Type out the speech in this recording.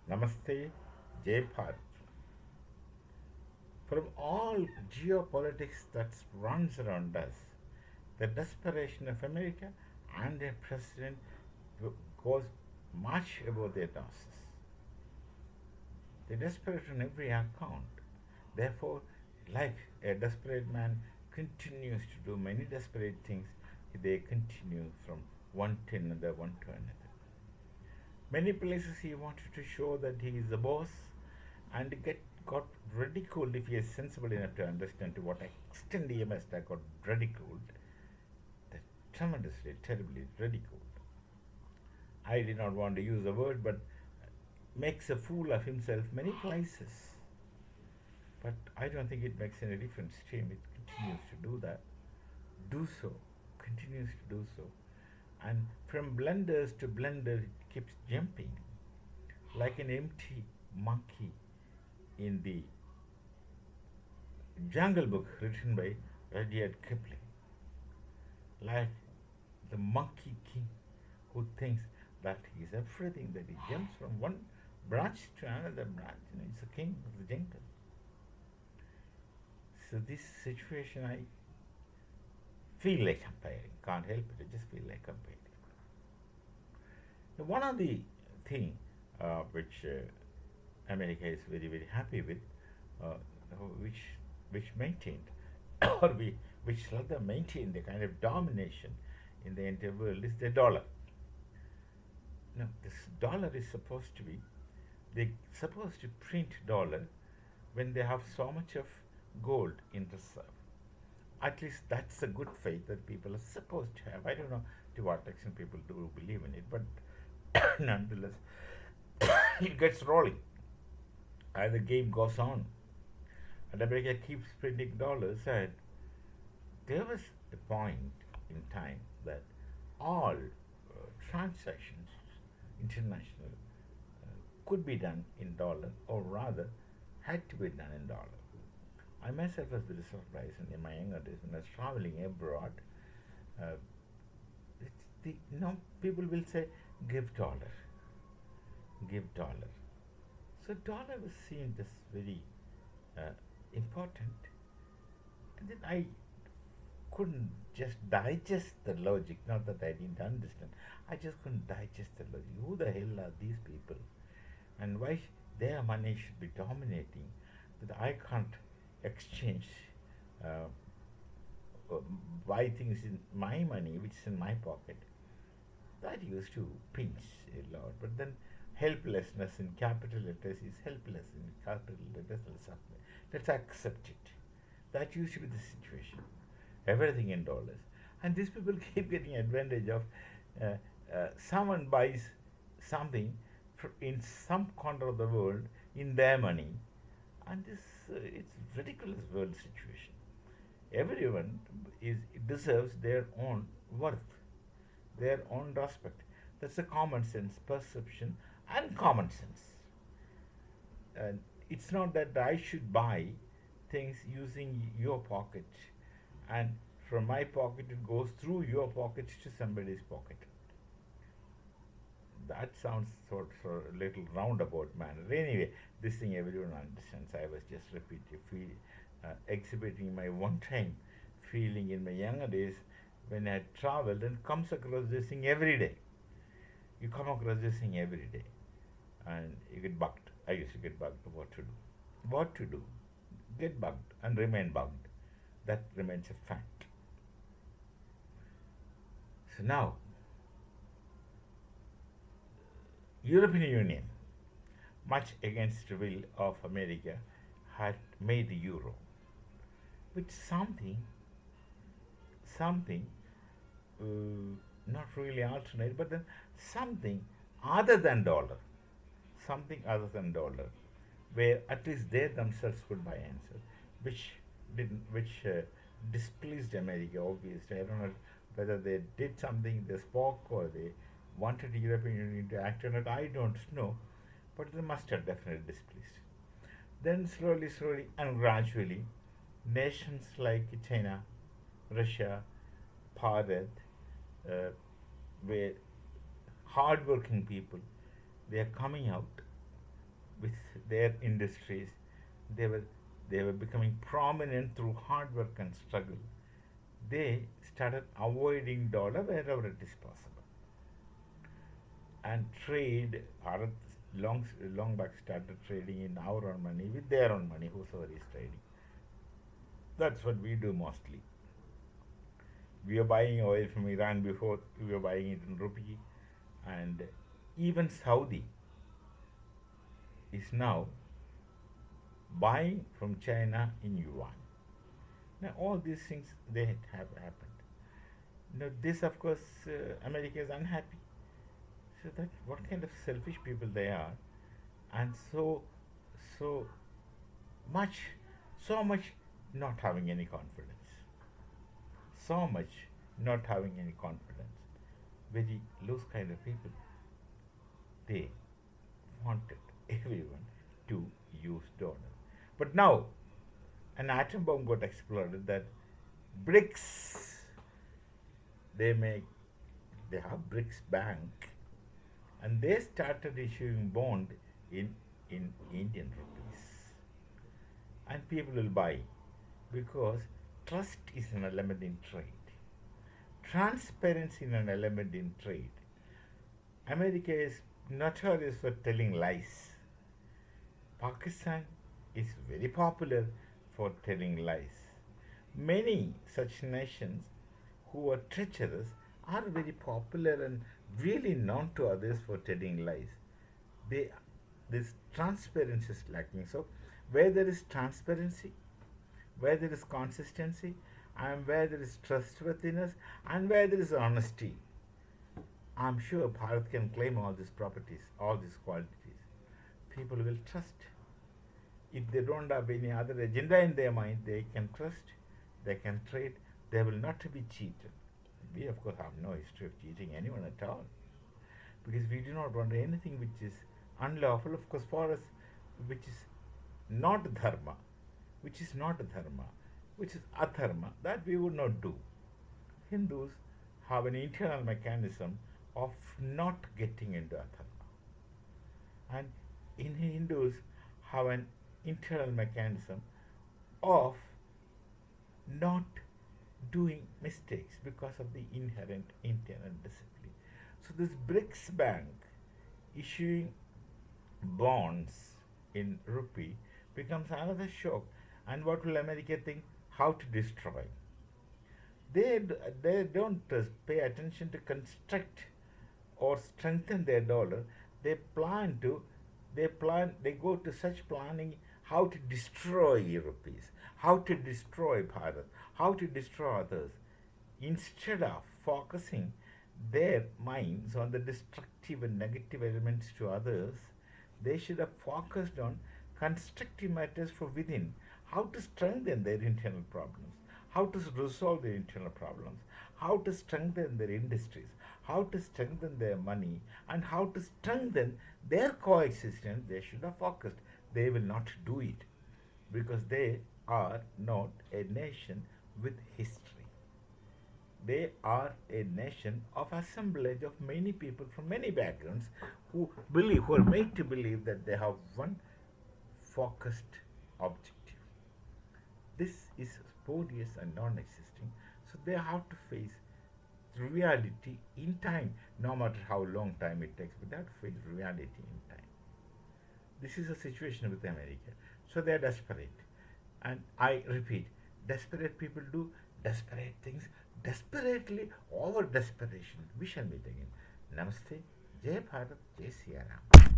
Namaste, Jay Bharat. From all geopolitics that runs around us, the desperation of America and their president goes much above their noses. They're desperate on every account. Therefore, like a desperate man continues to do many desperate things, they continue from one to another, one to another. Many places he wanted to show that he is the boss and got ridiculed if he is sensible enough to understand to what extent he must have got ridiculed. That tremendously, terribly ridiculed. I did not want to use the word, but makes a fool of himself many places. But I don't think it makes any difference to him. It continues to do that. Do so. Continues to do so. And from blunders to blunder, it keeps jumping like an empty monkey in the Jungle Book written by Rudyard Kipling. Like the monkey king who thinks that he is everything, that he jumps from one branch to another branch. He's the king of the jungle. So this situation I feel like comparing. Can't help it, I just feel like comparing. Now, one of the thing which America is very very happy with, uh, which maintained or which let them maintain the kind of domination in the entire world is the dollar. Now this dollar is supposed to be, they supposed to print dollar when they have so much of gold in reserve. At least that's a good faith that people are supposed to have. I don't know to what extent people do believe in it, but nonetheless, it gets rolling as the game goes on. And America keeps printing dollars, and there was a point in time that all transactions, international, could be done in dollar, or rather, had to be done in dollar. I myself was very surprised in my younger days when I was traveling abroad. Uh, people will say, give dollar, give dollar. So dollar was seen as very uh, important, and then I couldn't just digest the logic. Not that I didn't understand, I just couldn't digest the logic. Who the hell are these people, and why their money should be dominating? That I can't exchange, uh, uh, buy things in my money, which is in my pocket. That used to pinch a lot. But then helplessness in capital letters is helpless in capital letters. Let's accept it. That used to be the situation. Everything in dollars. And these people keep getting advantage of, uh, someone buys something in some corner of the world in their money, and this it's ridiculous world situation. Everyone is deserves their own worth, their own respect. That's a common sense perception and common sense. And it's not that I should buy things using your pocket, and from my pocket it goes through your pocket to somebody's pocket. That sounds sort of a little roundabout manner. Anyway, this thing everyone understands. I was just exhibiting my one-time feeling in my younger days when I had traveled and comes across this thing every day. You come across this thing every day, and you get bugged. I used to get bugged. What to do? What to do? Get bugged and remain bugged. That remains a fact. So now, European Union, much against the will of America, had made the euro, which something, not really alternate, but then something other than dollar, where at least they themselves could buy answer, which which displeased America. Obviously, I don't know whether they did something, they spoke, or they wanted the European Union to act on it. I don't know, but they must have definitely displeased. Then slowly, and gradually, nations like China, Russia, Bharat, uh, were hardworking people. They are coming out with their industries. They were they were becoming prominent through hard work and struggle. They started avoiding dollar wherever it is possible, and trade. Bharat long back started trading in our own money with their own money, whosoever is trading. That's what we do mostly. We were buying oil from Iran before, we were buying it in rupee, and even Saudi is now buying from China in yuan. Now all these things they have happened. Now this, of course, America is unhappy. So that what kind of selfish people they are, and so much, so much not having any confidence, so much not having any confidence. Very loose kind of people. They wanted everyone to use dollar. But now an atom bomb got exploded that BRICS, they make they have BRICS Bank, and they started issuing bond in Indian rupees, and people will buy because trust is an element in trade, transparency is an element in trade. America is notorious for telling lies. Pakistan is very popular for telling lies. Many such nations who are treacherous are very popular and really known to others for telling lies. They, this transparency is lacking. So, where there is transparency, where there is consistency, and where there is trustworthiness, and where there is honesty, I'm sure Bharat can claim all these properties, all these qualities. People will trust. If they don't have any other agenda in their mind, they can trust, they can trade, they will not be cheated. We, of course, have no history of cheating anyone at all, because we do not want anything which is unlawful, of course, for us, which is not dharma, which is not dharma, which is adharma, that we would not do. Hindus have an internal mechanism of not getting into adharma, and in Hindus have an internal mechanism of not doing mistakes because of the inherent internal discipline. So this BRICS Bank issuing bonds in rupee becomes another shock. And what will America think? How to destroy? They don't pay attention to construct or strengthen their dollar. They plan to they go to such planning how to destroy rupees, how to destroy Bharat, how to destroy others, instead of focusing their minds on the destructive and negative elements to others. They should have focused on constructive matters for within, how to strengthen their internal problems, how to resolve their internal problems, how to strengthen their industries, how to strengthen their money, and how to strengthen their coexistence. They should have focused. They will not do it because they are not a nation with history. They are a nation of assemblage of many people from many backgrounds who are made to believe that they have one focused objective. This is spurious and non-existing, so they have to face reality in time, no matter how long time it takes, but they have to face reality in time. This is a situation with America. So they are desperate. And I repeat, desperate people do desperate things, desperately over desperation. We shall meet again. Namaste. Jai Bharat. Jai Siya Ram.